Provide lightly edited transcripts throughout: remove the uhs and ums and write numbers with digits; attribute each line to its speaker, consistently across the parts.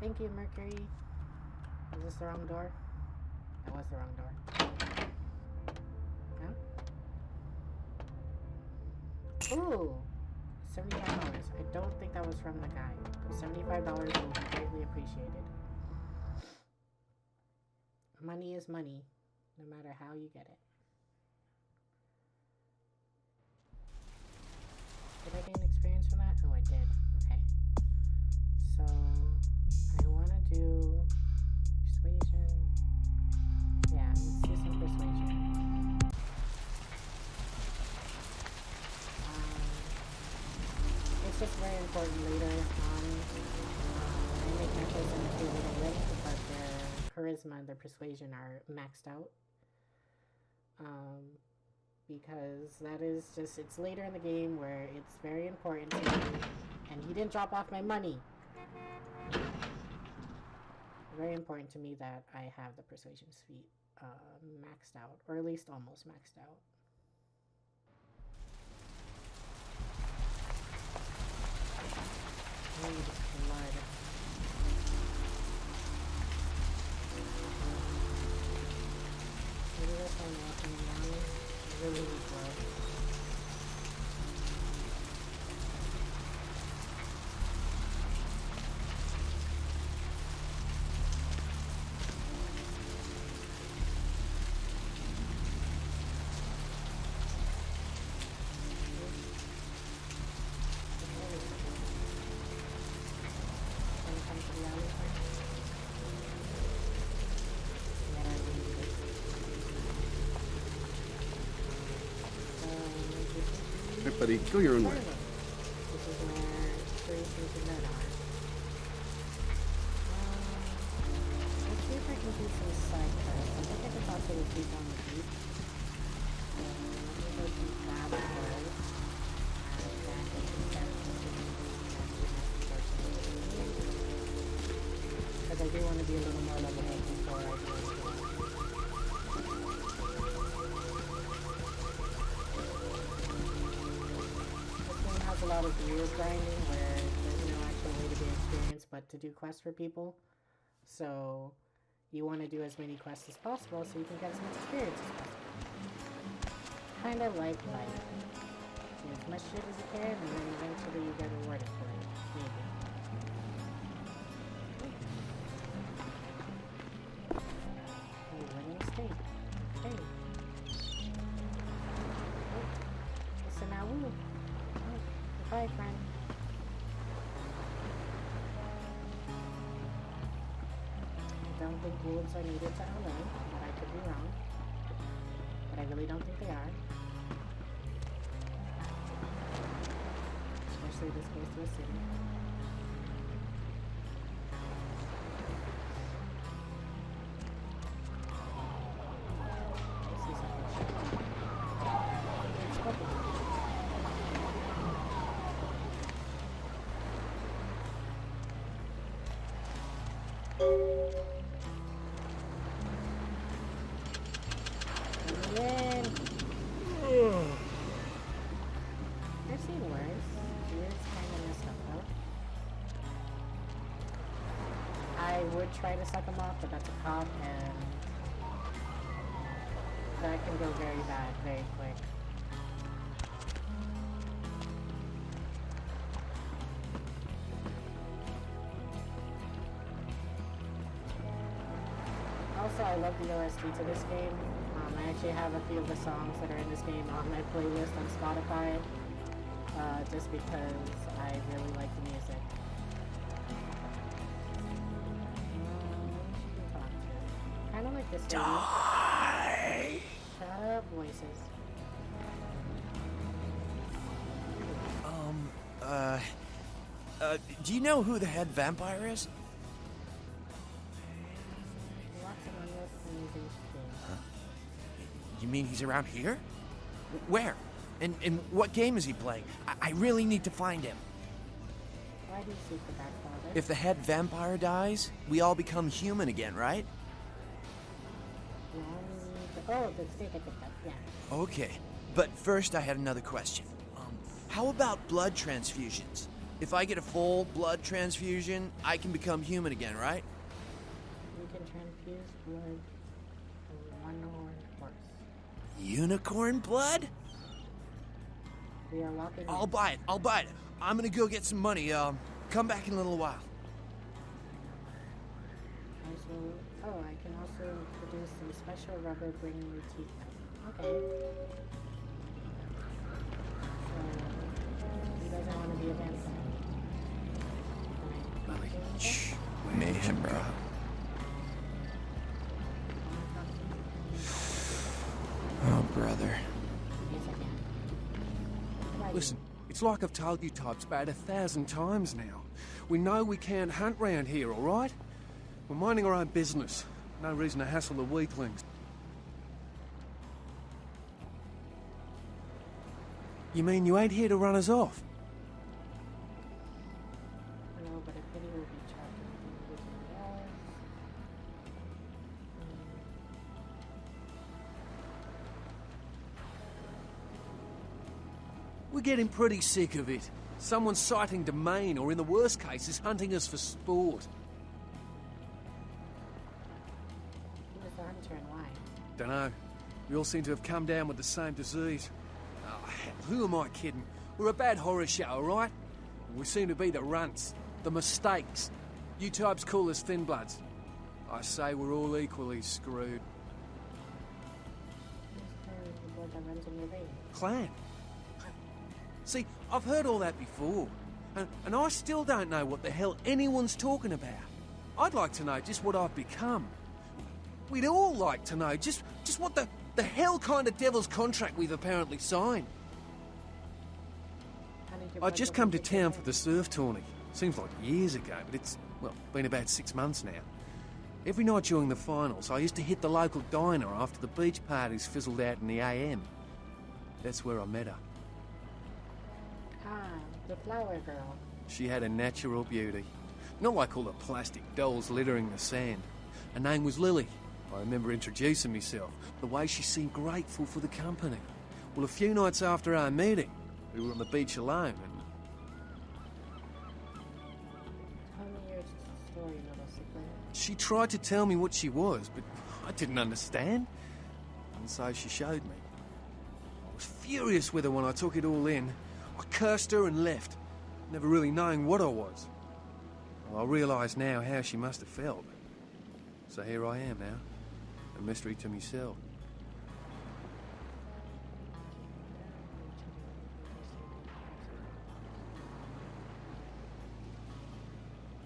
Speaker 1: Thank you, Mercury. Is this the wrong door? That was the wrong door. No? Ooh! $75. I don't think that was from the guy. $75 will be greatly appreciated. Money is money, no matter how you get it. Did I gain experience from that? Oh, I did. Okay. So, I want to do persuasion. Yeah, let's do some persuasion. It's just very important later on. I make my choice in the table to win, but their charisma and their persuasion are maxed out. Because that is just, it's later in the game where it's very important to me. And he didn't drop off my money. Very important to me that I have the persuasion feat maxed out, or at least almost maxed out. I need blood. Maybe this one walking around. I really need blood.
Speaker 2: Buddy, go your own way.
Speaker 1: This is where Grace and Ned are. Let's see if I can do some side quests. I think I can talk to the people on the beach. Let me go do that first. And then go do that because I do want to be a little more level headed before I do anything. A lot of gear grinding where there's no actual way to get experience but to do quests for people. So you want to do as many quests as possible so you can get as much experience as possible. Kind of like life. Do as much shit as you can and then eventually you get rewarded for it. Maybe. Oh, we're in a state. Hey. Oh. Listen now, woo. Bye, friend. I don't think wolves are needed to LA, but I could be wrong. But I really don't think they are. Especially this close to a city. I see something. I've seen worse. Yours kind of messed up though. I would try to suck him off, but that's a cop, and that can go very bad very quick. Also, I love the OST to this game. I actually have a few of the songs that are in this game on my playlist on Spotify, just because I really like the music. Kind of like this game.
Speaker 3: Die!
Speaker 1: Shut up, voices.
Speaker 3: Do you know who the head vampire is? Huh? You mean he's around here? Where? And what game is he playing? I really need to find him.
Speaker 1: Why do you seek the Godfather?
Speaker 3: If the head vampire dies, we all become human again, right?
Speaker 1: Oh, the steak I picked up, yeah.
Speaker 3: Okay, but first I had another question. How about blood transfusions? If I get a full blood transfusion, I can become human again, right?
Speaker 1: You can transfuse blood from one-horned horse.
Speaker 3: Unicorn blood?
Speaker 1: We are walking.
Speaker 3: I'll buy it. I'll buy it. I'm gonna go get some money. Come back in a little while.
Speaker 1: Oh, I can also produce some special rubber bringing your teeth out. Okay. So, he doesn't want to be a vampire.
Speaker 3: Lily, shh. Mayhem, bro. Oh, brother.
Speaker 1: Yes, I can.
Speaker 2: Listen, it's like I've told you types about 1,000 times now. We know we can't hunt round here, all right? We're minding our own business. No reason to hassle the weaklings. You mean you ain't here to run us off?
Speaker 1: No, but a pity will be charged with everything else.
Speaker 2: We're getting pretty sick of it. Someone's sighting domain, or in the worst case, is hunting us for sport.
Speaker 1: Who was the hunter and why?
Speaker 2: Dunno. We all seem to have come down with the same disease. Oh, hell, who am I kidding? We're a bad horror show, alright? We seem to be the runts, the mistakes. You types call us thin bloods. I say we're all equally screwed.
Speaker 1: Who's the blood that runs in your veins?
Speaker 2: Clan. See, I've heard all that before, and I still don't know what the hell anyone's talking about. I'd like to know just what I've become. We'd all like to know just what the hell kind of devil's contract we've apparently signed.
Speaker 1: How did your
Speaker 2: I
Speaker 1: blood
Speaker 2: just
Speaker 1: get
Speaker 2: come to
Speaker 1: into your
Speaker 2: town for
Speaker 1: veins?
Speaker 2: the surf tourney. Seems like years ago, but it's, well, been about 6 months now. Every night during the finals, I used to hit the local diner after the beach parties fizzled out in the AM. That's where I met her.
Speaker 1: Ah, the flower girl.
Speaker 2: She had a natural beauty. Not like all the plastic dolls littering the sand. Her name was Lily. I remember introducing myself, the way she seemed grateful for the company. Well, a few nights after our meeting, we were on the beach alone, and
Speaker 1: Tell me your story, little sickling.
Speaker 2: she tried to tell me what she was, but I didn't understand. And so she showed me. I was furious with her when I took it all in. I cursed her and left, never really knowing what I was. Well, I realise now how she must have felt. So here I am now, a mystery to myself.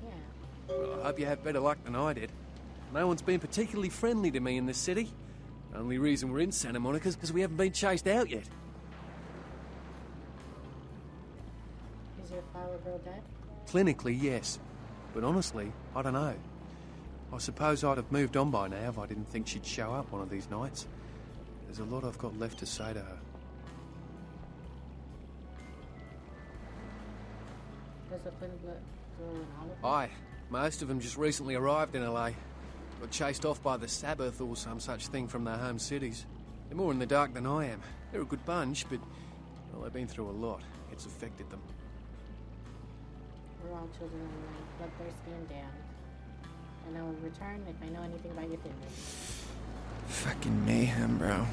Speaker 1: Yeah.
Speaker 2: Well, I hope you have better luck than I did. No one's been particularly friendly to me in this city. Only reason we're in Santa Monica is because we haven't been chased out yet.
Speaker 1: Is your flower girl dead?
Speaker 2: Clinically, yes. But honestly, I don't know. I suppose I'd have moved on by now if I didn't think she'd show up one of these nights. There's a lot I've got left to say to her.
Speaker 1: Does the Flint blood girl in all of them?
Speaker 2: Aye, most of them just recently arrived in LA. Got chased off by the Sabbath or some such thing from their home cities. They're more in the dark than I am. They're a good bunch, but well, they've been through a lot. It's affected them.
Speaker 1: We're all children of the night, bloodthirsty and damned. And I will return if I know anything about your thinness.
Speaker 3: Fucking mayhem, bro.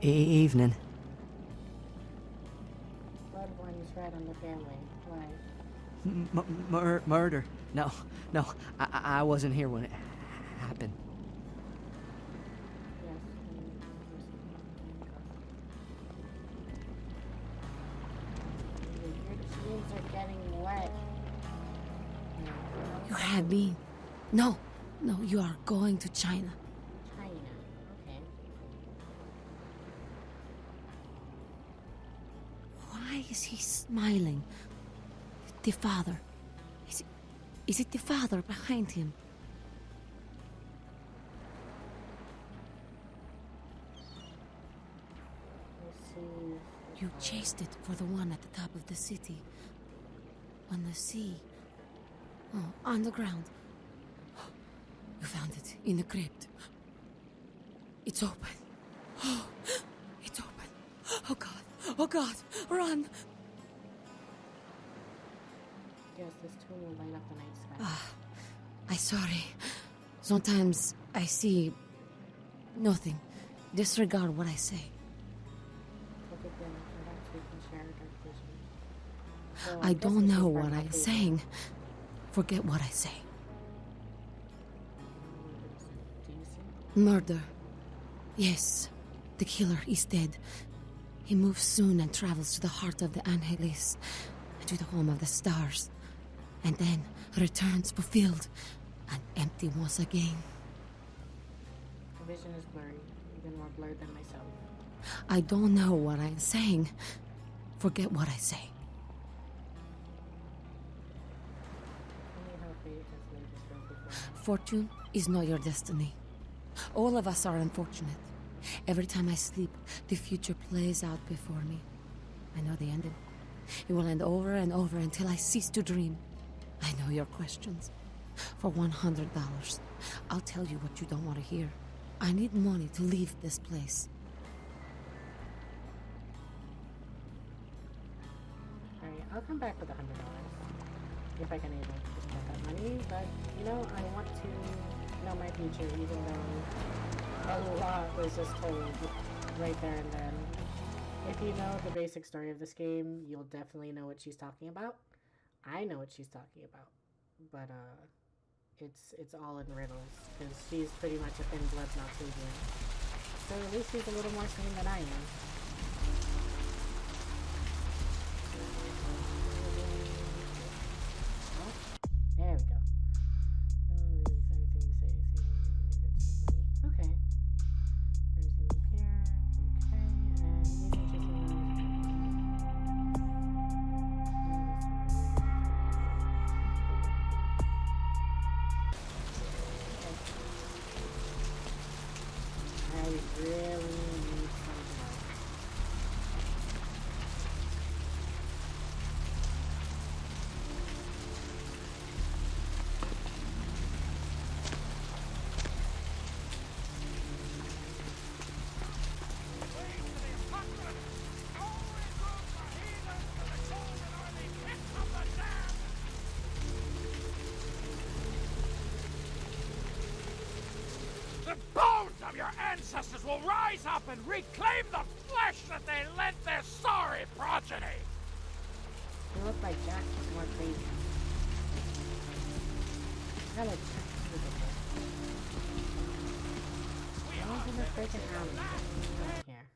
Speaker 4: Evening.
Speaker 1: Blood runs red on the family. Why?
Speaker 4: Murder. No, I wasn't here when it happened.
Speaker 1: Yes. Your jeans are getting wet.
Speaker 5: You have been. No, you are going to China.
Speaker 1: China. Okay.
Speaker 5: Why is he smiling? The father. Is it the father behind him?
Speaker 1: Let's see.
Speaker 5: You chased it for the one at the top of the city. On the sea. Oh, on the ground. You found it in the crypt. It's open. It's open. Oh God. Oh God, run!
Speaker 1: Yes, this tune will light up the night sky.
Speaker 5: I'm sorry. Sometimes I see nothing. Disregard what I say.
Speaker 1: Okay, good. Perhaps we can share our dark vision. So,
Speaker 5: I
Speaker 1: guess
Speaker 5: don't
Speaker 1: this is
Speaker 5: know
Speaker 1: part
Speaker 5: what
Speaker 1: of
Speaker 5: I'm
Speaker 1: the
Speaker 5: saying. Forget what I say.
Speaker 1: Do you see?
Speaker 5: Murder. Yes, the killer is dead. He moves soon and travels to the heart of the Angeles, to the home of the stars, and then returns fulfilled and empty once again.
Speaker 1: The vision is blurry, even more blurred than myself.
Speaker 5: I don't know what I'm saying. Forget what I say.
Speaker 1: Only how fate has laid this road before me.
Speaker 5: Fortune is not your destiny. All of us are unfortunate. Every time I sleep, the future plays out before me. I know the ending. It will end over and over until I cease to dream. I know your questions. For $100, I'll tell you what you don't want to hear. I need money to leave this place.
Speaker 1: Alright, I'll come back with $100. If I can able to get that money, but, you know, I want to know my future, even though a lot was just told right there and then. If you know the basic story of this game, you'll definitely know what she's talking about. I know what she's talking about, but it's all in riddles because she's pretty much a thin blood Malthusian. So at least she's a little more sane than I am. Oh, there we go. Everything you say, okay. Where's the loop here? Okay, and you can just I really need some help.
Speaker 6: The bones of your ancestors will rise up and reclaim the flesh that they lent their sorry progeny.
Speaker 1: You look like Jack, just more crazy. I like Jack. He's ridiculous. I don't think this freaking alley. Right here.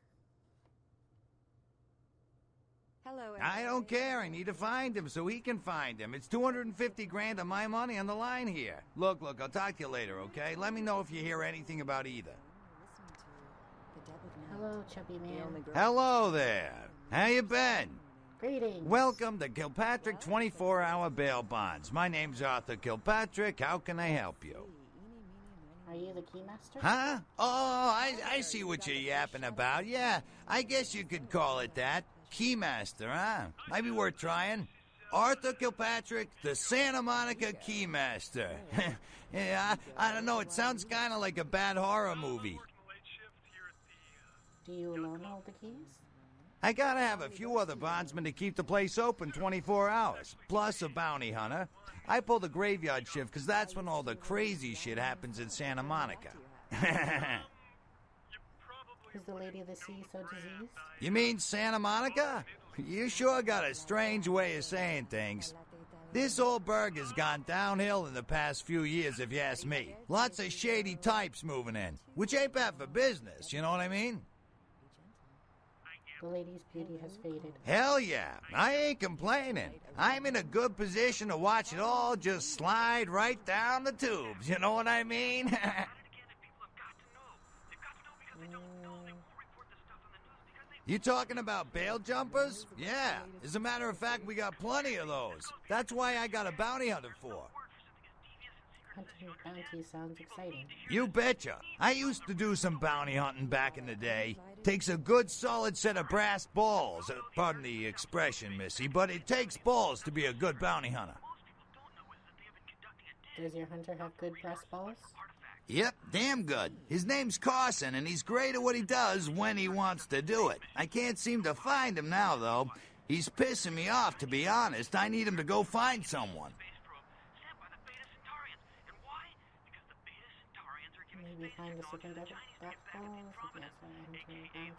Speaker 7: Hello,
Speaker 8: I don't care. I need to find him so he can find him. It's 250 grand of my money on the line here. Look, I'll talk to you later, okay? Let me know if you hear anything about either.
Speaker 1: Hello, chubby man.
Speaker 8: Hello there. How you been?
Speaker 1: Greetings.
Speaker 8: Welcome to Kilpatrick 24-hour bail bonds. My name's Arthur Kilpatrick. How can I help you?
Speaker 1: Are you the keymaster?
Speaker 8: Huh? Oh, I see what you're yapping about. Yeah, I guess you could call it that. Keymaster, huh? Might be worth trying. Arthur Kilpatrick, the Santa Monica Keymaster. Yeah, I don't know. It sounds kind of like a bad horror movie.
Speaker 1: Do you alone hold the keys?
Speaker 8: I gotta have a few other bondsmen to keep the place open 24 hours, plus a bounty hunter. I pull the graveyard shift because that's when all the crazy shit happens in Santa Monica.
Speaker 1: Is the Lady of the Sea so diseased?
Speaker 8: You mean Santa Monica? You sure got a strange way of saying things. This old burg has gone downhill in the past few years, if you ask me. Lots of shady types moving in, which ain't bad for business, you know what I mean?
Speaker 1: The lady's beauty has faded.
Speaker 8: Hell yeah, I ain't complaining. I'm in a good position to watch it all just slide right down the tubes, you know what I mean? You talking about bail jumpers? Yeah. As a matter of fact, we got plenty of those. That's why I got a bounty hunter for.
Speaker 1: Hunting bounty sounds exciting.
Speaker 8: You betcha. I used to do some bounty hunting back in the day. Takes a good solid set of brass balls. Pardon the expression, Missy, but it takes balls to be a good bounty hunter.
Speaker 1: Does your hunter have good brass balls?
Speaker 8: Yep, damn good. His name's Carson, and he's great at what he does when he wants to do it. I can't seem to find him now, though. He's pissing me off, to be honest. I need him to go find someone.
Speaker 1: Maybe find the secret death balls with the outside bounties.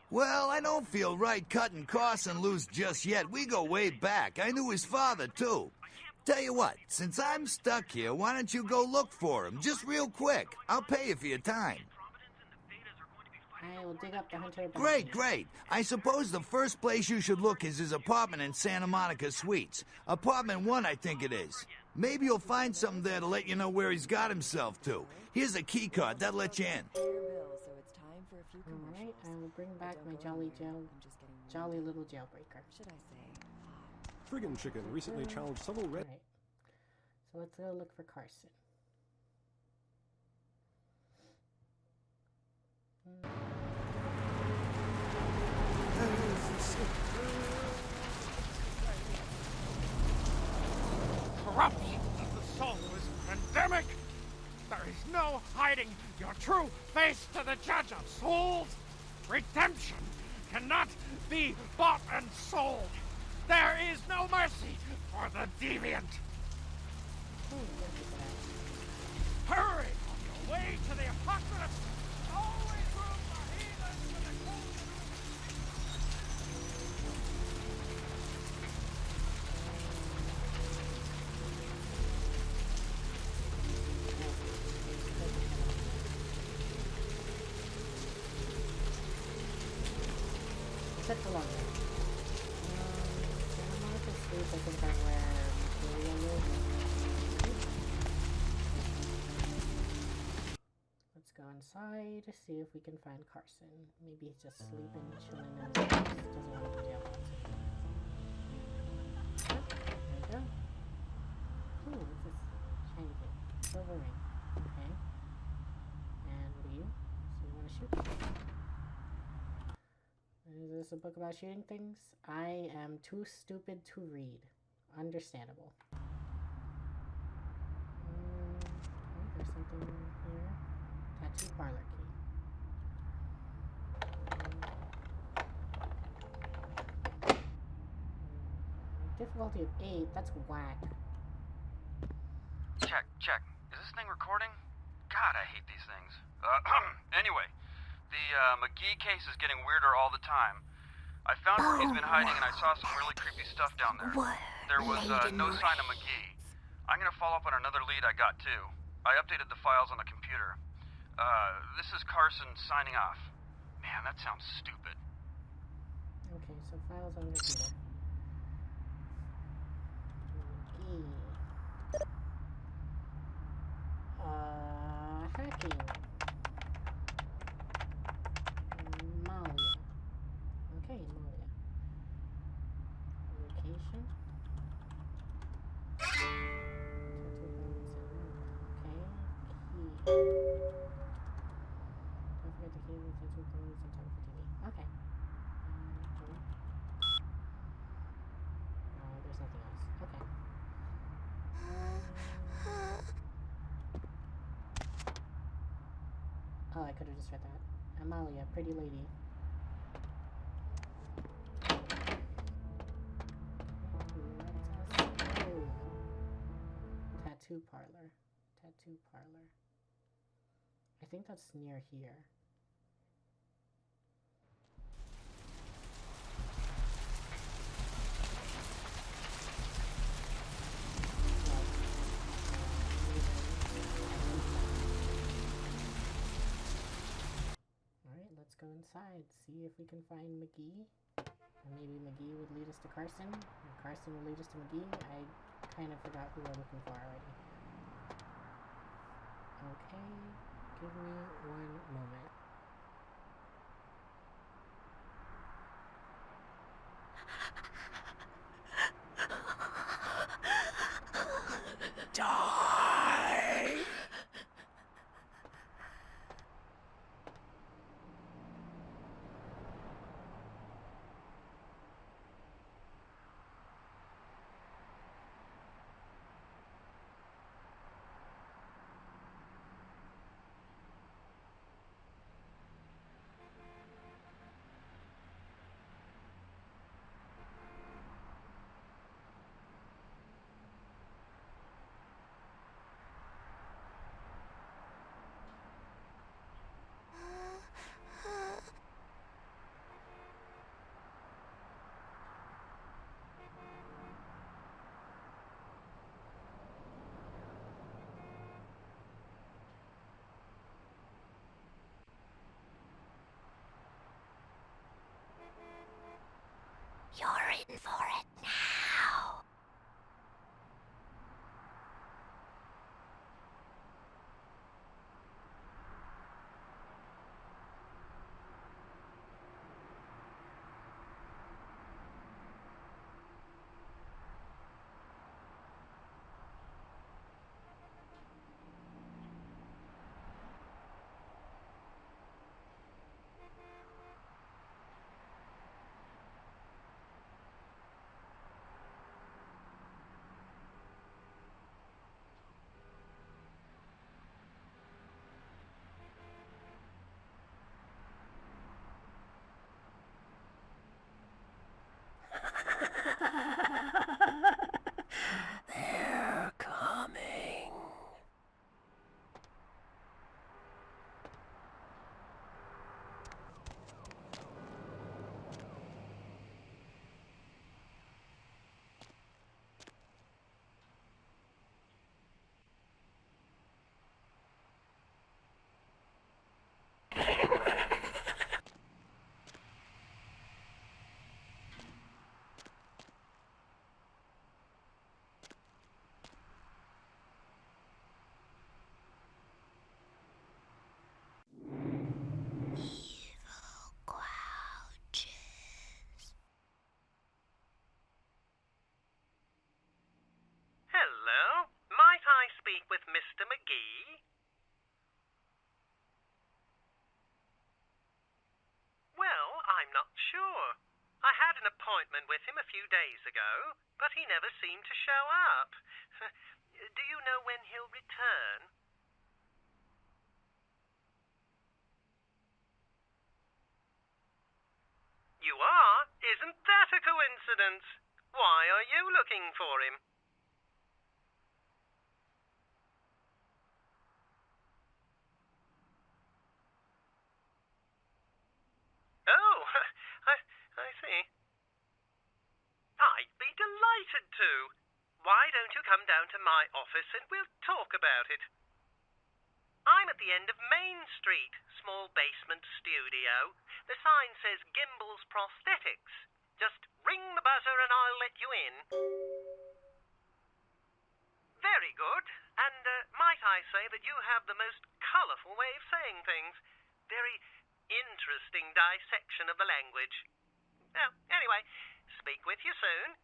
Speaker 8: Well, I don't feel right cutting Carson loose just yet. We go way back. I knew his father, too. Tell you what, since I'm stuck here, why don't you go look for him? Just real quick. I'll pay you for your time.
Speaker 1: I will dig up the hunter.
Speaker 8: Great, great. I suppose the first place you should look is his apartment in Santa Monica Suites. Apartment 1, I think it is. Maybe you'll find something there to let you know where he's got himself to. Here's a key card. That'll let you in.
Speaker 1: Alright, I will bring back my jolly little jailbreaker.
Speaker 7: Should I say?
Speaker 9: Friggin' Chicken recently challenged several red...
Speaker 1: Alright. So let's go look for Carson.
Speaker 6: Corruption of the soul is pandemic. There is no hiding your true face to the judge of souls. Redemption cannot be bought and sold. There is no mercy for the deviant. Hurry on your way to the apocalypse. Always room for heathens with the golden...
Speaker 1: Such a long way. Santa Monica Suites, I think, are where Material lives. Let's go inside to see if we can find Carson. Maybe he's just sleeping, chilling in his house. Doesn't want to be jailed. There we go. Ooh, what's this shiny thing? Silver ring. Okay. And what are you? So you want to shoot? Is this a book about shooting things? I am too stupid to read. Understandable. There's something here. Tattoo parlor key. Difficulty of 8. That's whack.
Speaker 10: Check. Is this thing recording? God, I hate these things. Anyway. The McGee case is getting weirder all the time. I found where he's been hiding and I saw some really creepy stuff down there. There was no sign of McGee. I'm gonna follow up on another lead I got too. I updated the files on the computer. This is Carson signing off. Man, that sounds stupid.
Speaker 1: Okay, so files on the computer. McGee. Hacking. Malia. Okay, Malia. Location. Okay. Key. Don't forget the key with tattoo codes and time for TV. Okay. No, there's nothing else. Okay. Oh, I could have just read that. Amalia, pretty lady. Tattoo parlor. Tattoo parlor. I think that's near here. Let's go inside, see if we can find McGee. Or maybe McGee would lead us to Carson, or Carson will lead us to McGee. I kind of forgot who we're looking for already. Okay, give me one moment.
Speaker 3: Die!
Speaker 5: in for it now. They're coming.
Speaker 11: Hello? Might I speak with Mr. McGee? Well, I'm not sure. I had an appointment with him a few days ago, but he never seemed to show up. Do you know when he'll return? You are? Isn't that a coincidence? Why are you looking for him? Oh, I see. I'd be delighted to. Why don't you come down to my office and we'll talk about it? I'm at the end of Main Street, small basement studio. The sign says Gimbel's Prosthetics. Just ring the buzzer and I'll let you in. Very good. And might I say that you have the most colourful way of saying things. Very interesting dissection of the language. Well, anyway, speak with you soon.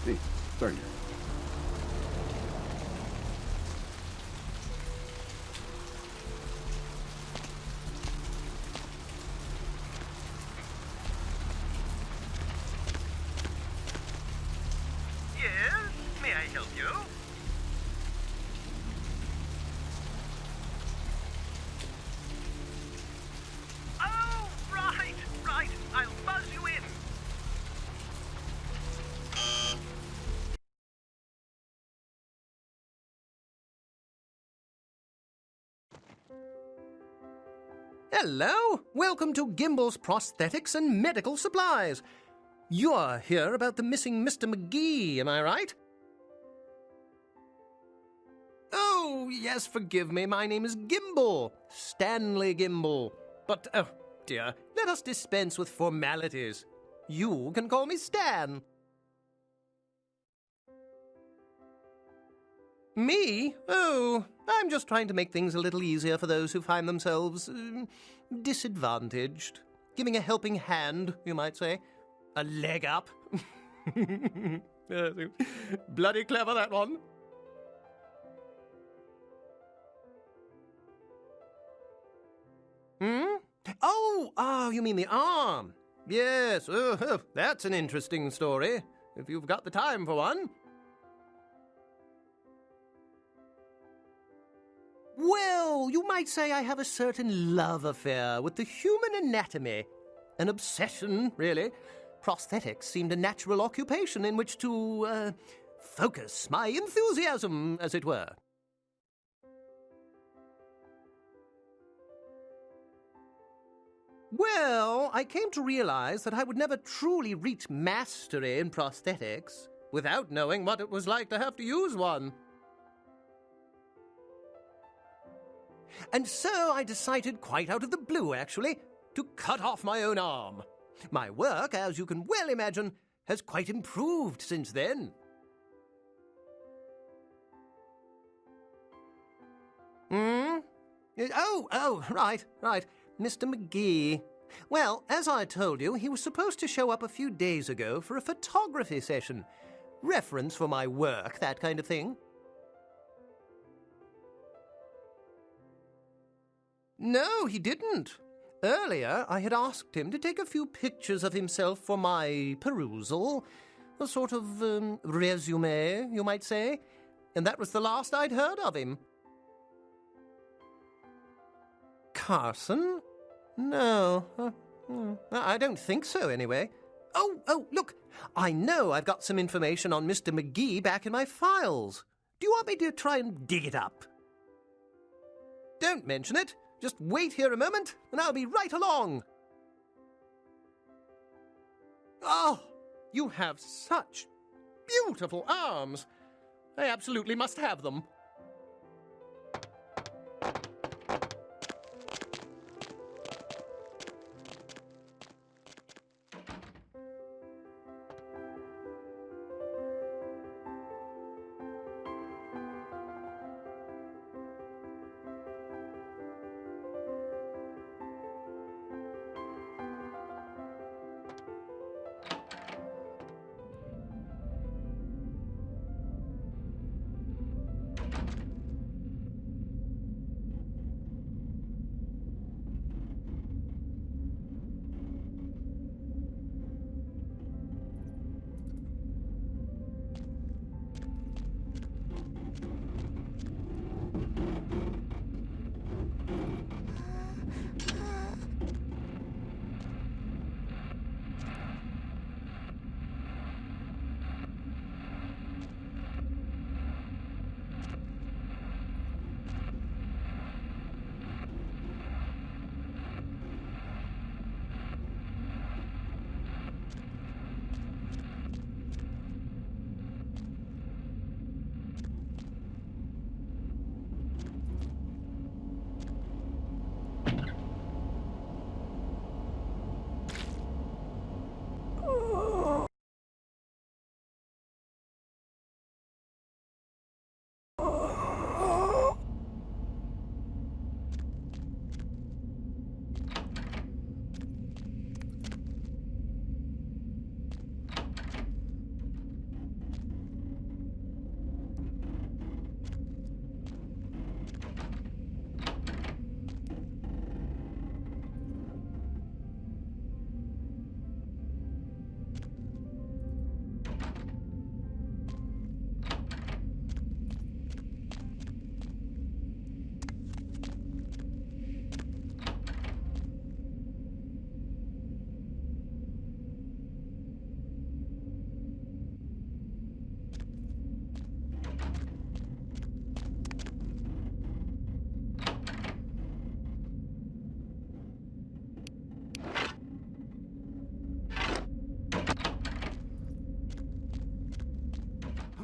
Speaker 9: Hey, sorry.
Speaker 11: Yes? May I help you? Oh, right. I'll buzz you in.
Speaker 12: Hello! Welcome to Gimbel's Prosthetics and Medical Supplies. You're here about the missing Mr. McGee, am I right? Oh, yes, forgive me. My name is Gimbel. Stanley Gimbel. But, oh, dear, let us dispense with formalities. You can call me Stan. Me? Oh, I'm just trying to make things a little easier for those who find themselves disadvantaged. Giving a helping hand, you might say. A leg up. Bloody clever, that one. Oh, you mean the arm. Yes, that's an interesting story, if you've got the time for one. Well, you might say I have a certain love affair with the human anatomy. An obsession, really. prosthetics seemed a natural occupation in which to, focus my enthusiasm, as it were. Well, I came to realize that I would never truly reach mastery in prosthetics without knowing what it was like to have to use one. And so I decided, quite out of the blue actually, to cut off my own arm. My work, as you can well imagine, has quite improved since then. Right. Mr. McGee. Well, as I told you, he was supposed to show up a few days ago for a photography session. Reference for my work, that kind of thing. No, he didn't. Earlier, I had asked him to take a few pictures of himself for my perusal. A sort of, resume, you might say. And that was the last I'd heard of him. Carson? No. I don't think so, anyway. Oh, look. I know I've got some information on Mr. McGee back in my files. Do you want me to try and dig it up? Don't mention it. Just wait here a moment, and I'll be right along. Oh, you have such beautiful arms. I absolutely must have them.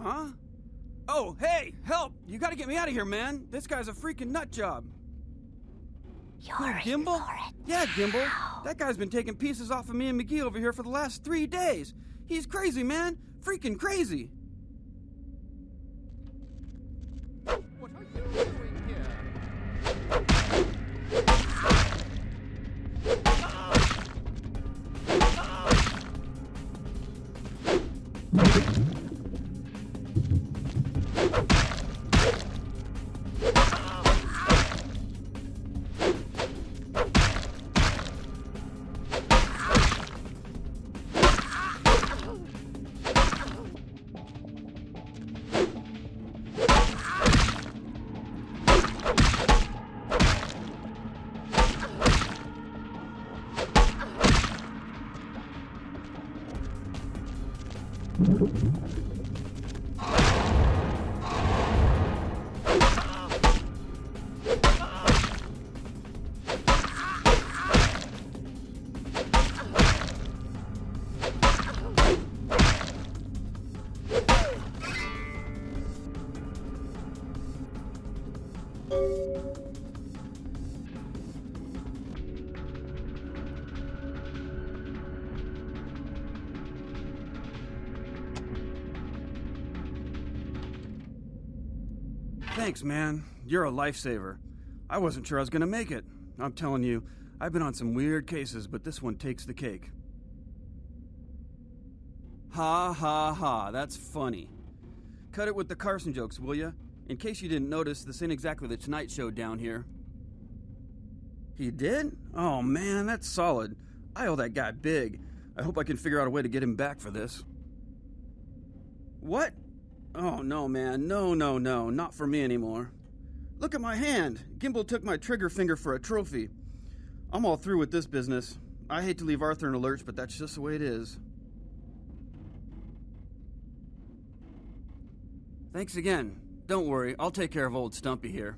Speaker 10: Huh? Oh, hey, help! You gotta get me out of here, man. This guy's a freaking nut job.
Speaker 5: You're
Speaker 10: Gimbal? Yeah, Gimbal. That guy's been taking pieces off of me and McGee over here for the last 3 days. He's crazy, man. Freaking crazy.
Speaker 12: What are you doing here?
Speaker 13: Thanks, man. You're a lifesaver. I wasn't sure I was gonna make it. I'm telling you, I've been on some weird cases, but this one takes the cake. Ha ha ha, that's funny. Cut it with the Carson jokes, will ya? In case you didn't notice, this ain't exactly the Tonight Show down here. He did? Oh man, that's solid. I owe that guy big. I hope I can figure out a way to get him back for this. What? Oh no, man. No, not for me anymore. Look at my hand. Gimbal took my trigger finger for a trophy. I'm all through with this business. I hate to leave Arthur in a lurch, but that's just the way it is. Thanks again. Don't worry, I'll take care of old Stumpy here.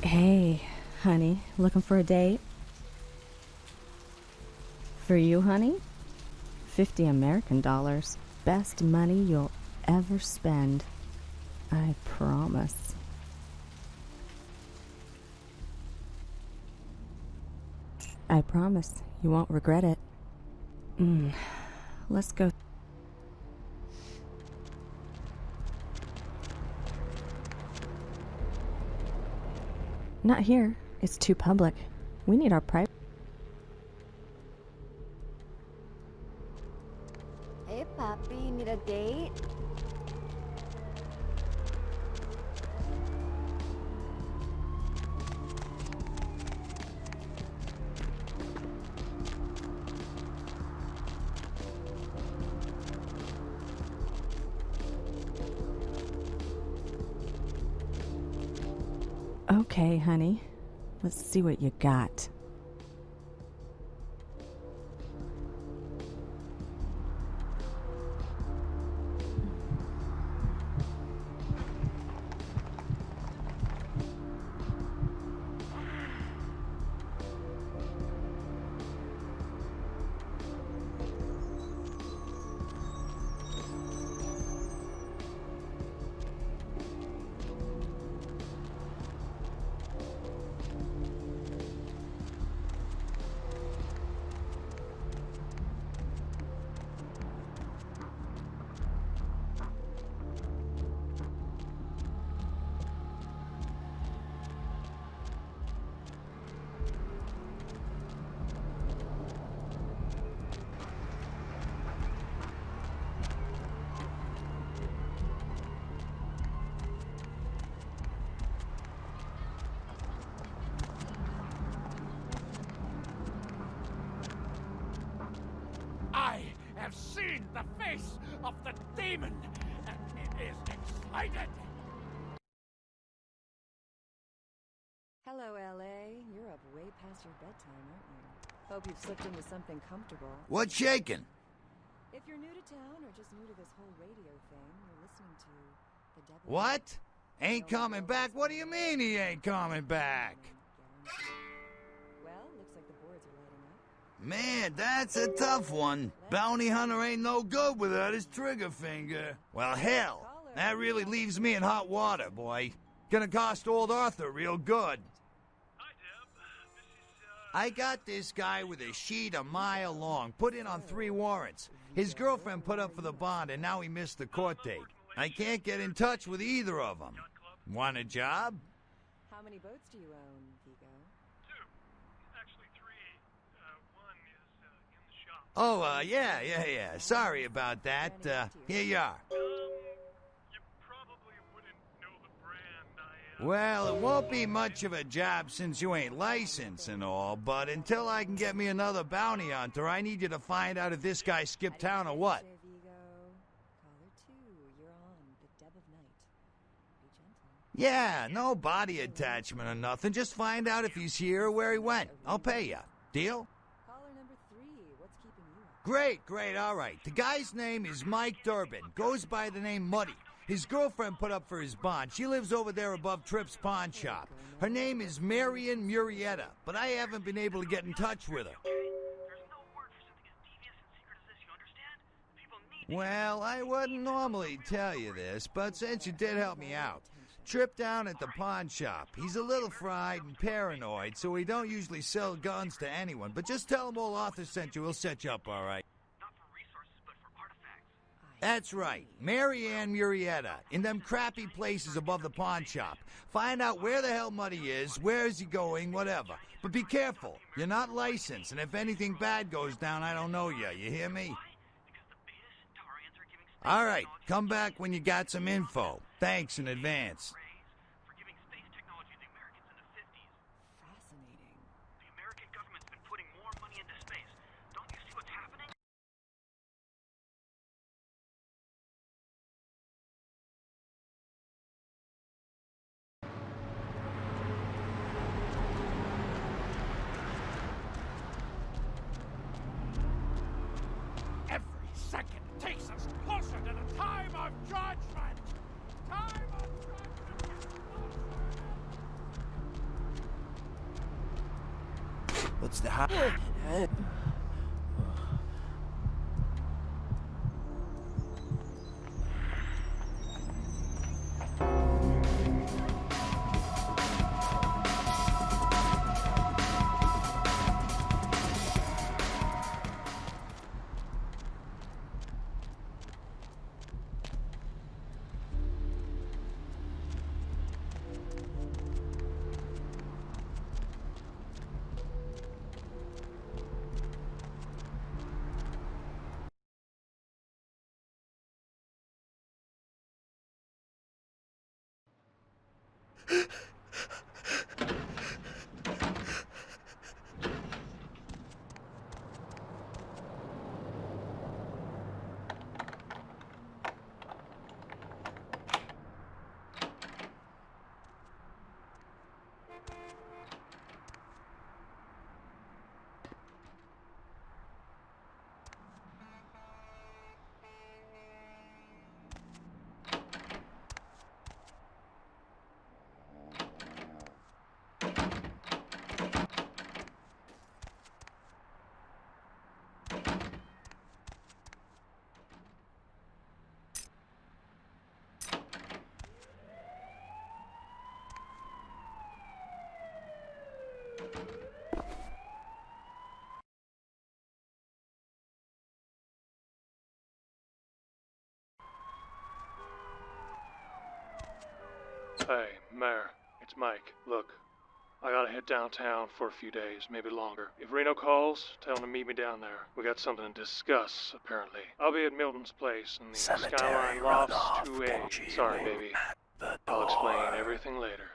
Speaker 14: Hey, honey, looking for a date? For you, honey? 50 American dollars. Best money you'll ever spend. I promise. I promise you won't regret it. Let's go. Not here. It's too public. We need our private.
Speaker 7: Hey, Papi, you need a date?
Speaker 14: Okay, honey. Let's see what you got.
Speaker 6: I have seen the face of the demon, and it is excited.
Speaker 7: Hello, LA. You're up way past your bedtime, aren't you? Hope you've slipped into something comfortable.
Speaker 8: What's shaking?
Speaker 7: If you're new to town or just new to this whole radio thing, you're listening to the devil.
Speaker 8: What? Ain't coming back? What do you mean he ain't coming back?
Speaker 7: Well, looks like the boards are lighting up.
Speaker 8: Man, that's a tough one. Bounty hunter ain't no good without his trigger finger. Well, hell, That really leaves me in hot water, boy. Gonna cost old Arthur real good. I got this guy with a sheet a mile long, put in on 3 warrants. His girlfriend put up for the bond, and now he missed the court date. I can't get in touch with either of them. Want a job?
Speaker 7: How many boats do you own, Vigo?
Speaker 6: 2. Actually 3. One is in the shop.
Speaker 8: Oh, yeah. Sorry about that. Here you are.
Speaker 6: You probably wouldn't know the brand.
Speaker 8: Well, it won't be much of a job since you ain't licensed and all, but until I can get me another bounty hunter, I need you to find out if this guy skipped town or what.
Speaker 7: Caller 2, you're on the Deb of Night. Be gentle.
Speaker 8: Yeah, no body attachment or nothing. Just find out if he's here or where he went. I'll pay you. Deal?
Speaker 7: Caller number 3, what's keeping you up?
Speaker 8: Great, all right. The guy's name is Mike Durbin. Goes by the name Muddy. His girlfriend put up for his bond. She lives over there above Tripp's pawn shop. Her name is Marion Murrieta, but I haven't been able to get in touch with her. Well, I wouldn't normally tell you this, but since you did help me out. Tripp down at the pawn shop. He's a little fried and paranoid, so he don't usually sell guns to anyone. But just tell him old Arthur sent you. He'll set you up all right. That's right. Marianne Murrieta, in them crappy places above the pawn shop. Find out where the hell Muddy is, where is he going, whatever. But be careful. You're not licensed, and if anything bad goes down, I don't know you. You hear me? All right. Come back when you got some info. Thanks in advance.
Speaker 7: Fascinating.
Speaker 10: The American government's been putting more money into space. Don't you see what's happening?
Speaker 6: Every second takes us closer to the time of judgment. Time of judgment.
Speaker 3: What's the hot?
Speaker 15: Hey, Mayor, it's Mike. Look, I gotta head downtown for a few days, maybe longer. If Reno calls, tell him to meet me down there. We got something to discuss, apparently. I'll be at Milton's place in the Skyline Lofts 2A. Sorry, baby. I'll explain everything later.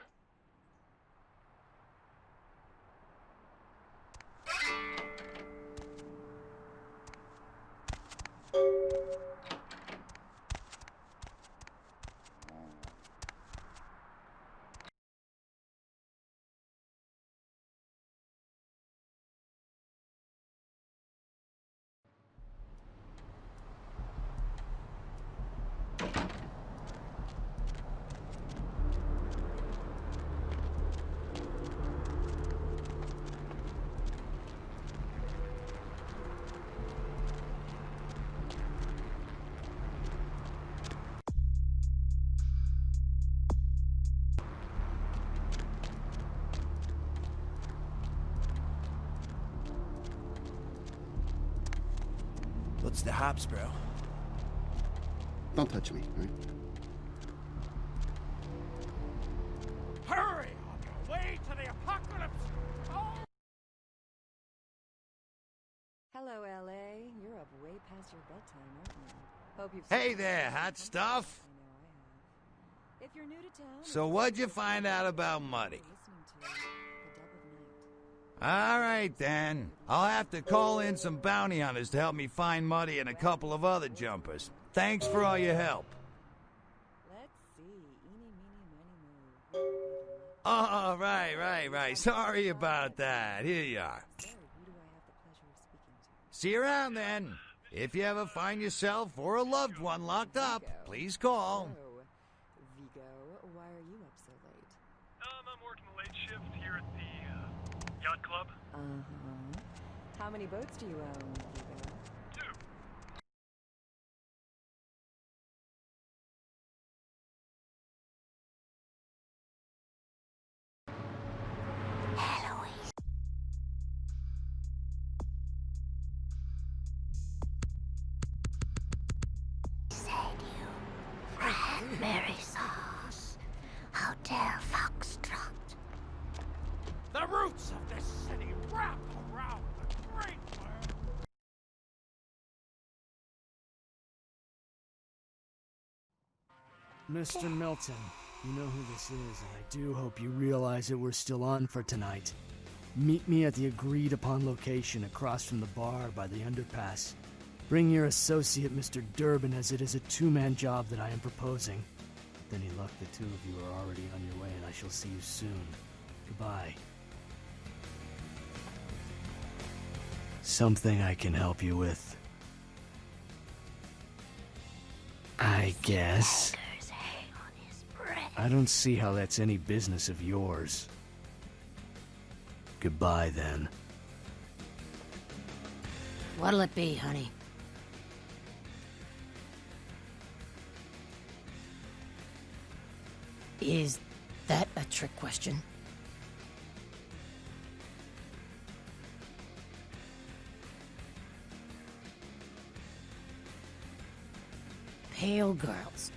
Speaker 3: What's the hops, bro?
Speaker 9: Don't touch me, all right?
Speaker 6: Hurry on your way to the apocalypse! Oh!
Speaker 7: Hello, LA. You're up way past your bedtime, aren't you? Hope you've
Speaker 8: Hey there, hot stuff.
Speaker 7: If you're new to town,
Speaker 8: So what'd you find out about Muddy?
Speaker 7: listening to The Dub of Night.
Speaker 8: All right, then. I'll have to call in some bounty hunters to help me find Muddy and a couple of other jumpers. Thanks for all your help.
Speaker 7: Let's see. Eeny, meeny, miny, moe.
Speaker 8: Oh, right. Sorry about that. Here you are.
Speaker 7: So, who do I have the pleasure of speaking to?
Speaker 8: See you around then. If you ever find yourself or a loved one locked up, please call.
Speaker 7: Oh, Vigo, why are you up so late?
Speaker 15: I'm working the late shift here at the yacht club.
Speaker 7: Uh-huh. How many boats do you own, Vigo?
Speaker 15: 2.
Speaker 16: Cranberry sauce. Hotel Foxtrot.
Speaker 6: The roots of this city wrap around the great world.
Speaker 17: Mr. Milton, you know who this is, and I do hope you realize that we're still on for tonight. Meet me at the agreed upon location across from the bar by the underpass. Bring your associate, Mr. Durbin, as it is a two-man job that I am proposing. With any luck, the two of you are already on your way, and I shall see you soon. Goodbye. Something I can help you with, I guess. I don't see how that's any business of yours. Goodbye, then.
Speaker 5: What'll it be, honey? Is that a trick question? Pale girls.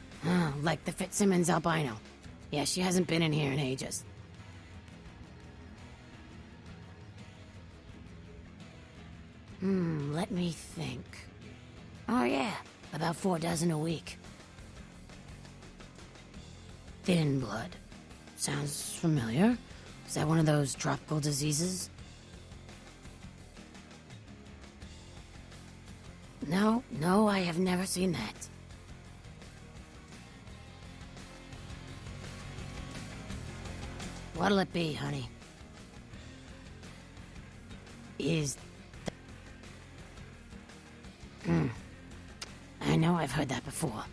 Speaker 5: Like the Fitzsimmons albino. Yeah, she hasn't been in here in ages. Let me think. Oh yeah, about 4 dozen a week. Thin blood. Sounds familiar. Is that one of those tropical diseases? No, I have never seen that. What'll it be, honey? Is I know I've heard that before.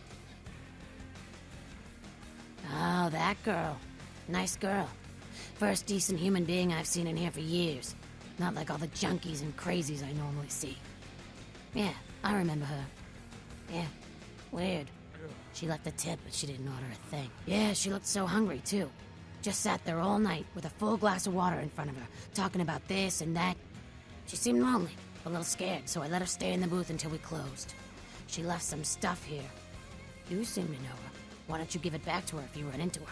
Speaker 5: Oh, that girl. Nice girl. First decent human being I've seen in here for years. Not like all the junkies and crazies I normally see. Yeah, I remember her. Yeah, weird. She left a tip, but she didn't order a thing. Yeah, she looked so hungry, too. Just sat there all night with a full glass of water in front of her, talking about this and that. She seemed lonely, a little scared, so I let her stay in the booth until we closed. She left some stuff here. You seem to know her. Why don't you give it back to her if you run into her?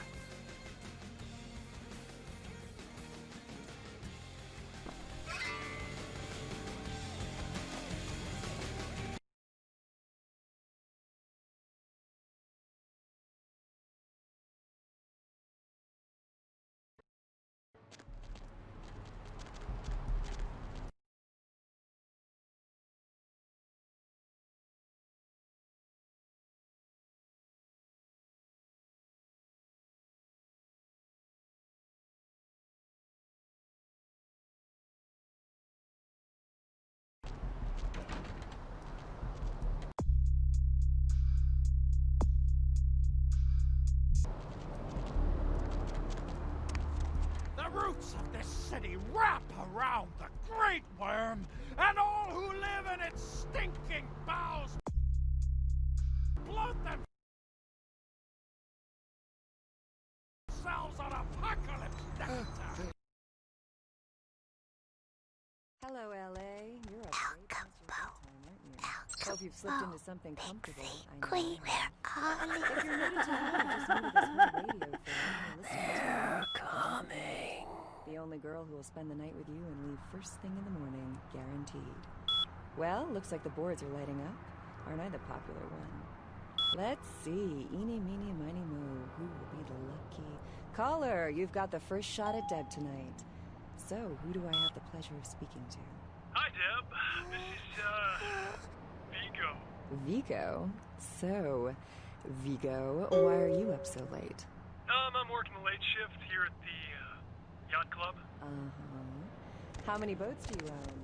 Speaker 6: The roots of this city wrap around the great worm, and all who live in its stinking bowels bloat themselves on apocalypse nectar.
Speaker 7: Hello, LA. You're up way past your bedtime, aren't you? Hope you've slipped into something comfortable. I know
Speaker 16: We
Speaker 7: I have.
Speaker 16: were
Speaker 7: If you're new to town or just new to this whole radio thing you're listening to,
Speaker 16: coming.
Speaker 7: the only girl who will spend the night with you and leave first thing in the morning, guaranteed. Well, looks like the boards are lighting up. Aren't I the popular one? Let's see. Eeny, meeny, miny, mo. Who will be the lucky caller? You've got the first shot at Deb tonight. So, who do I have the pleasure of speaking to?
Speaker 15: Hi, Deb. This is, Vigo.
Speaker 7: Vigo? So, Vigo, why are you up so late?
Speaker 15: I'm working the late shift here at the, yacht club.
Speaker 7: Uh-huh. How many boats do you own?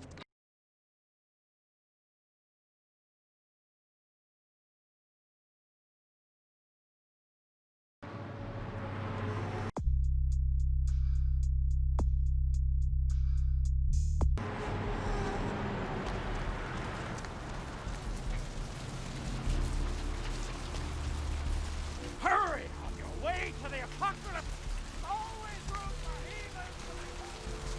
Speaker 6: Hurry on your way to the apocalypse! Always room for heathens!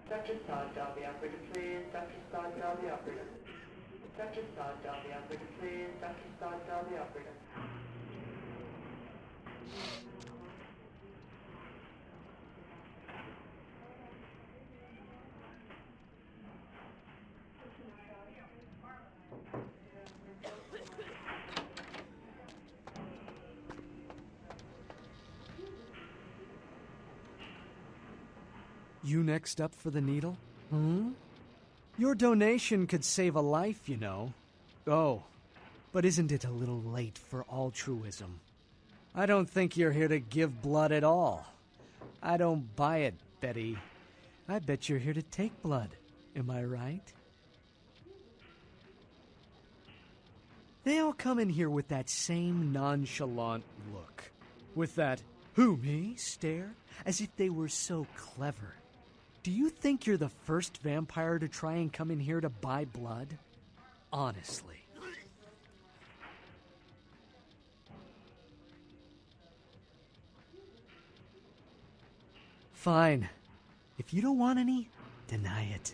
Speaker 18: Dr. Scott, dial the operator, please. Dr. Scott, dial the operator. Dr. Scott, dial the operator, please. Dr. Scott, dial the operator.
Speaker 17: You next up for the needle? Your donation could save a life, you know. Oh, but isn't it a little late for altruism? I don't think you're here to give blood at all. I don't buy it, Betty. I bet you're here to take blood. Am I right? They all come in here with that same nonchalant look. With that, who, me, stare, as if they were so clever. Do you think you're the first vampire to try and come in here to buy blood? Honestly. Fine. If you don't want any, deny it.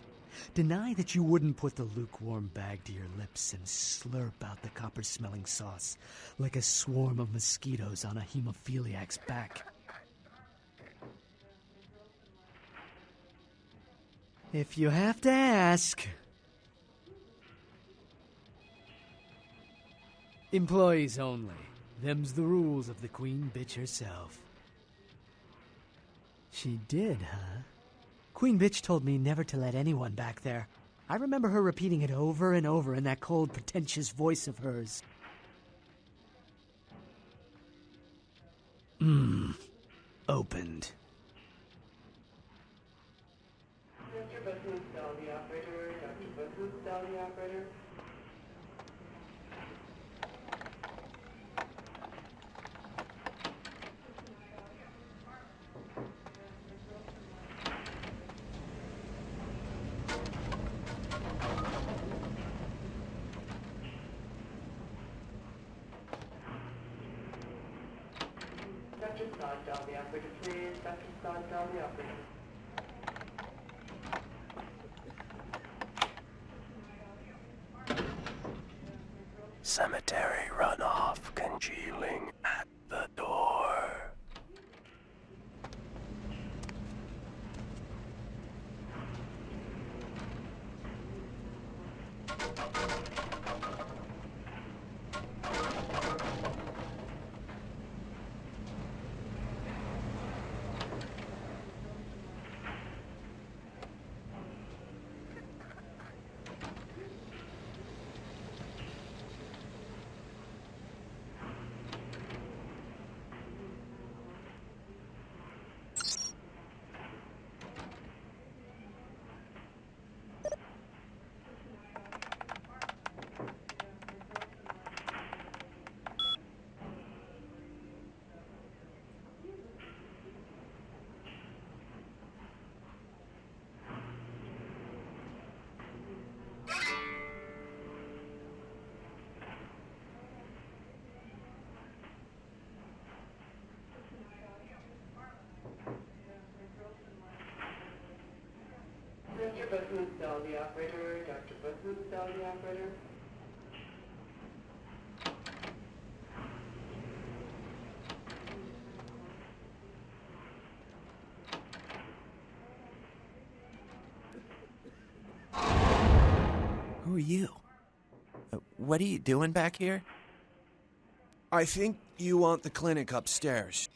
Speaker 17: Deny that you wouldn't put the lukewarm bag to your lips and slurp out the copper-smelling sauce like a swarm of mosquitoes on a hemophiliac's back. If you have to ask. Employees only. Them's the rules of the Queen Bitch herself. She did, huh? Queen Bitch told me never to let anyone back there. I remember her repeating it over and over in that cold, pretentious voice of hers. Opened.
Speaker 18: Mr. Bethune, tell the operator. Dr. Bethune, tell the operator. Dr. Scott, tell the operator, please. Dr. Scott, tell the operator.
Speaker 19: Cemetery runoff congealing at the door.
Speaker 18: Mr. Bethune, tell the operator. Dr. Bethune, tell the operator.
Speaker 3: Who are you? What are you doing back here?
Speaker 2: I think you want the clinic upstairs.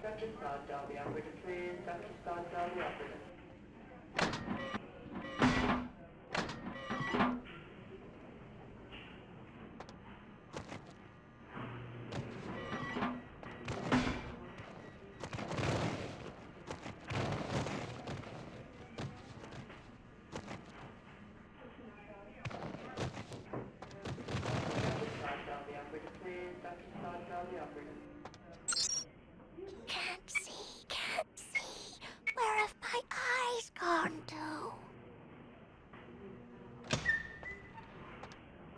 Speaker 18: Dr. Scott, tell the operator, please. Dr. Scott, tell the operator.
Speaker 16: Can't see. Where have my eyes gone to?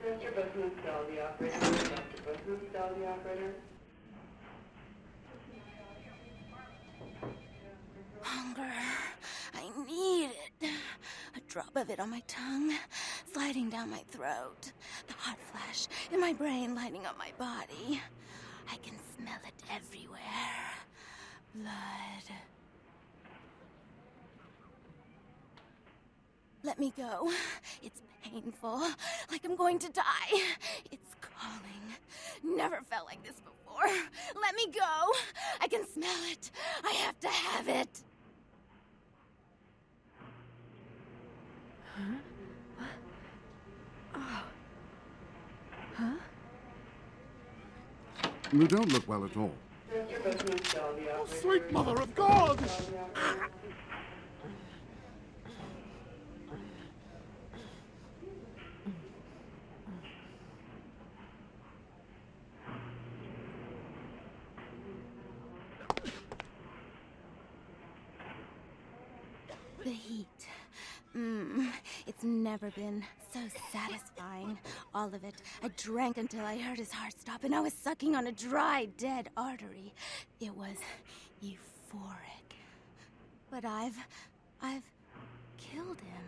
Speaker 18: Mr. Bethune, tell the operator. Dr. Bethune, tell the operator.
Speaker 5: Hunger. I need it. A drop of it on my tongue, sliding down my throat. The hot flash in my brain lighting up my body. I can smell it everywhere. Blood. Let me go. It's painful, like I'm going to die. It's calling. Never felt like this before. Let me go. I can smell it. I have to have it.
Speaker 14: Huh? Oh. Huh?
Speaker 9: You don't look well at all.
Speaker 6: Oh, sweet mother of God!
Speaker 20: The heat. It's never been so satisfying. All of it. I drank until I heard his heart stop, and I was sucking on a dry, dead artery. It was euphoric. But I've killed him.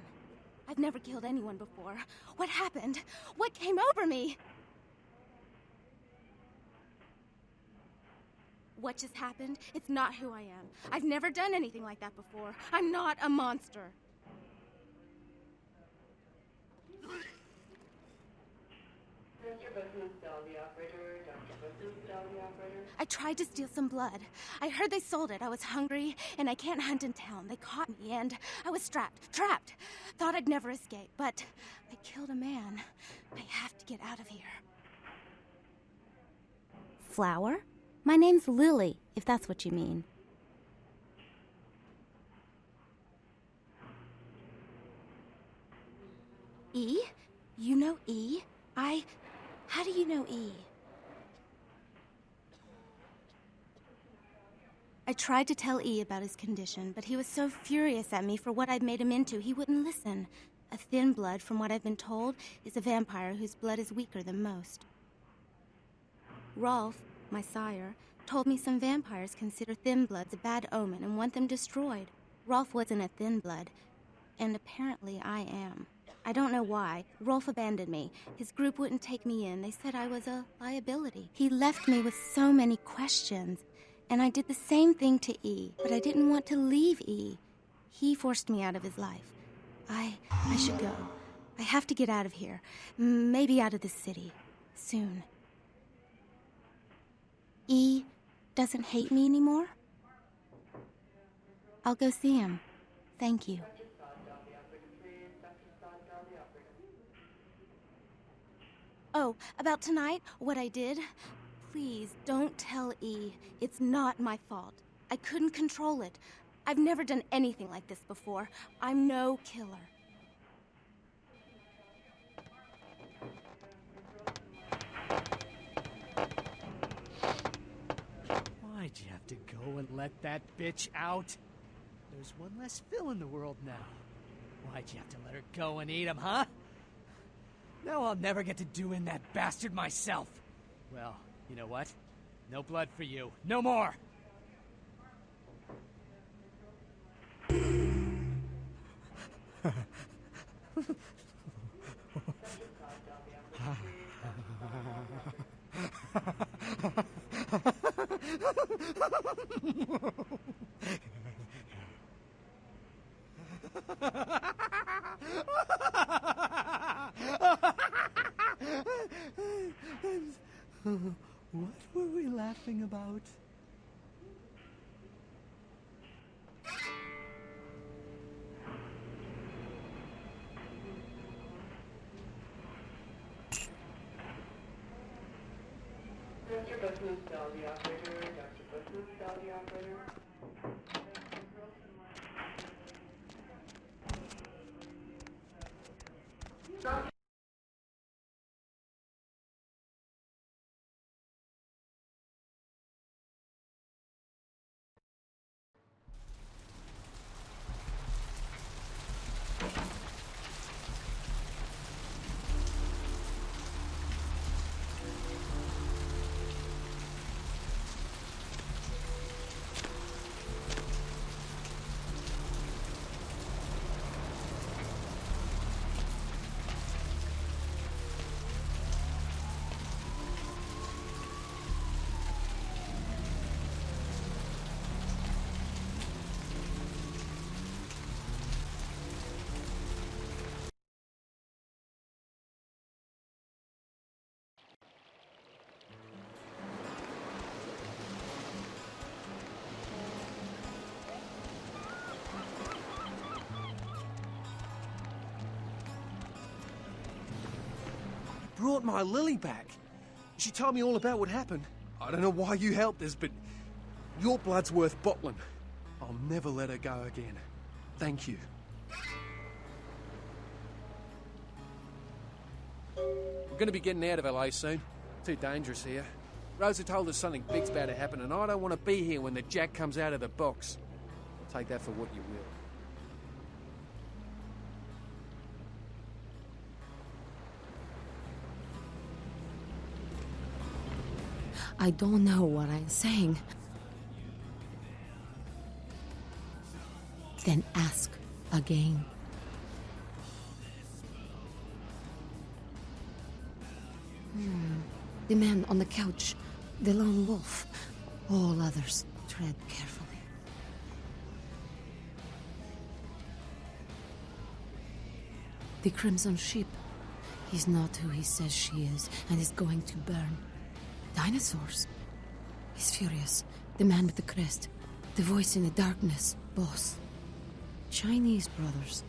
Speaker 20: I've never killed anyone before. What happened? What came over me? What just happened? It's not who I am. I've never done anything like that before. I'm not a monster. I tried to steal some blood. I heard they sold it. I was hungry, and I can't hunt in town. They caught me, and I was trapped. Thought I'd never escape, but I killed a man. I have to get out of here.
Speaker 16: Flower? My name's Lily, if that's what you mean.
Speaker 20: E? You know E? How do you know E? I tried to tell E about his condition, but he was so furious at me for what I'd made him into, he wouldn't listen. A thin blood, from what I've been told, is a vampire whose blood is weaker than most. Rolf, my sire, told me some vampires consider thin bloods a bad omen and want them destroyed. Rolf wasn't a thin blood, and apparently I am. I don't know why. Rolf abandoned me. His group wouldn't take me in. They said I was a liability. He left me with so many questions, and I did the same thing to E, but I didn't want to leave E. He forced me out of his life. I should go. I have to get out of here. Maybe out of the city. Soon. E doesn't hate me anymore? I'll go see him. Thank you. Oh, about tonight, what I did? Please, don't tell E. It's not my fault. I couldn't control it. I've never done anything like this before. I'm no killer.
Speaker 17: Why'd you have to go and let that bitch out? There's one less Phil in the world now. Why'd you have to let her go and eat him, huh? Now I'll never get to do in that bastard myself. Well, you know what? No blood for you. No more! What were we laughing about?
Speaker 18: Dr. Business, tell the operator. Dr. Business, tell the operator.
Speaker 2: Brought my Lily back. She told me all about what happened. I don't know why you helped us, but your blood's worth bottling. I'll never let her go again. Thank you. We're gonna be getting out of LA soon. Too dangerous here. Rosa told us something big's about to happen, and I don't want to be here when the jack comes out of the box. Take that for what you will.
Speaker 5: I don't know what I'm saying. Then ask again. The man on the couch, the lone wolf. All others tread carefully. The crimson sheep. He's not who he says she is, and is going to burn. Dinosaurs. He's furious. The man with the crest. The voice in the darkness. Boss. Chinese brothers.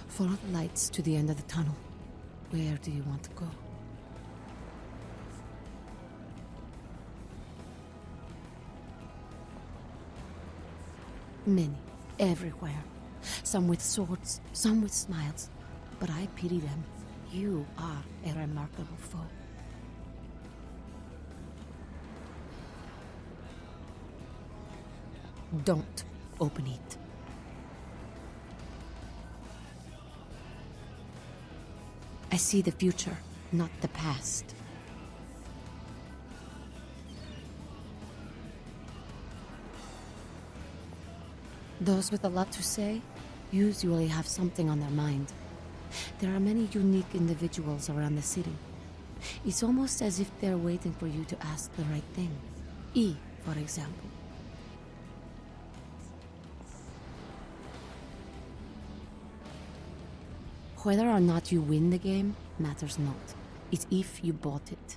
Speaker 5: Follow the lights to the end of the tunnel. Where do you want to go? Many, everywhere. Some with swords, some with smiles. But I pity them. You are a remarkable foe. Don't open it. I see the future, not the past. Those with a lot to say usually have something on their mind. There are many unique individuals around the city. It's almost as if they're waiting for you to ask the right thing. E, for example. Whether or not you win the game matters not. It's if you bought it.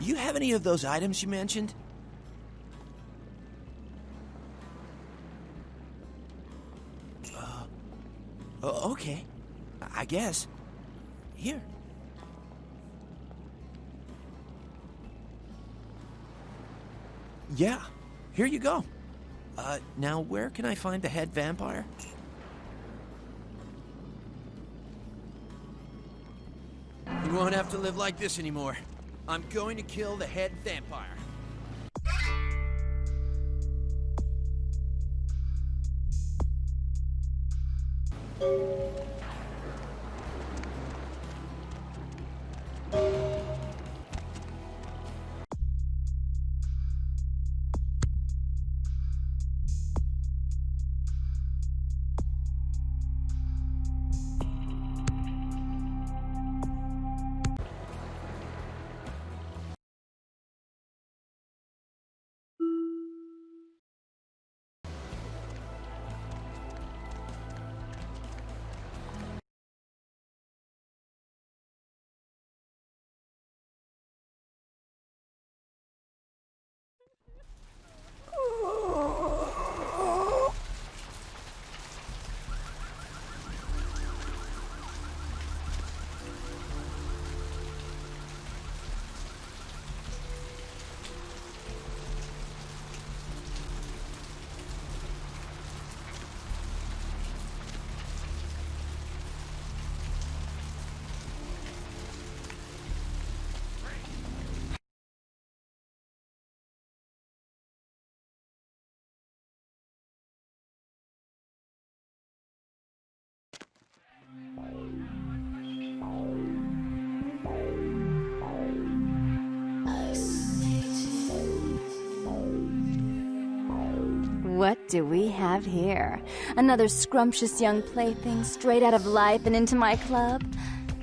Speaker 3: You have any of those items you mentioned? Okay. I guess. Here. Yeah, here you go. Now where can I find the head vampire? You won't have to live like this anymore. I'm going to kill the head vampire.
Speaker 7: What do we have here? Another scrumptious young plaything straight out of life and into my club?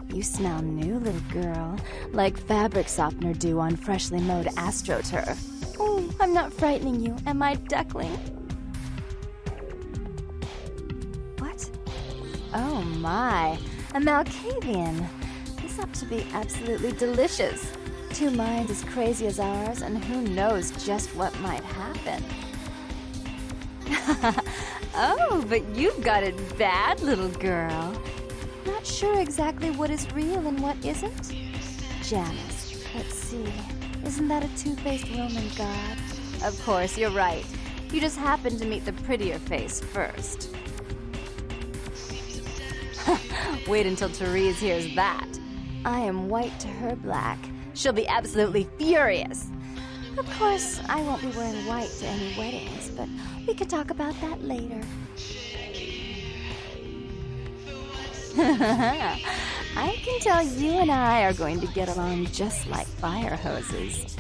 Speaker 7: You smell new, little girl, like fabric softener dew on freshly mowed astroturf. Oh, I'm not frightening you, am I, duckling? What? Oh my, a Malkavian. This ought to be absolutely delicious. Two minds as crazy as ours, and who knows just what might happen. Oh, but you've got it bad, little girl. Not sure exactly what is real and what isn't? Janus, let's see. Isn't that a two-faced Roman god? Of course, you're right. You just happened to meet the prettier face first. Wait until Therese hears that. I am white to her black. She'll be absolutely furious.
Speaker 16: Of course, I won't be wearing white to any weddings, but we could talk about that later. I can tell you and I are going to get along just like fire hoses.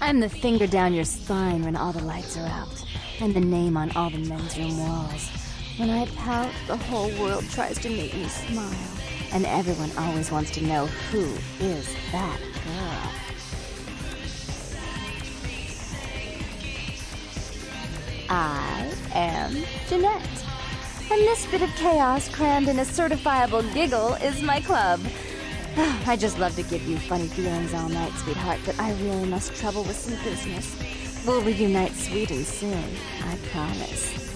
Speaker 16: I'm the finger down your spine when all the lights are out, and the name on all the men's room walls. When I pout, the whole world tries to make me smile, and everyone always wants to know who is that girl. I am Jeanette, and this bit of chaos crammed in a certifiable giggle is my club. I just love to give you funny feelings all night, sweetheart, but I really must trouble with some business. We'll reunite sweet and soon, I promise.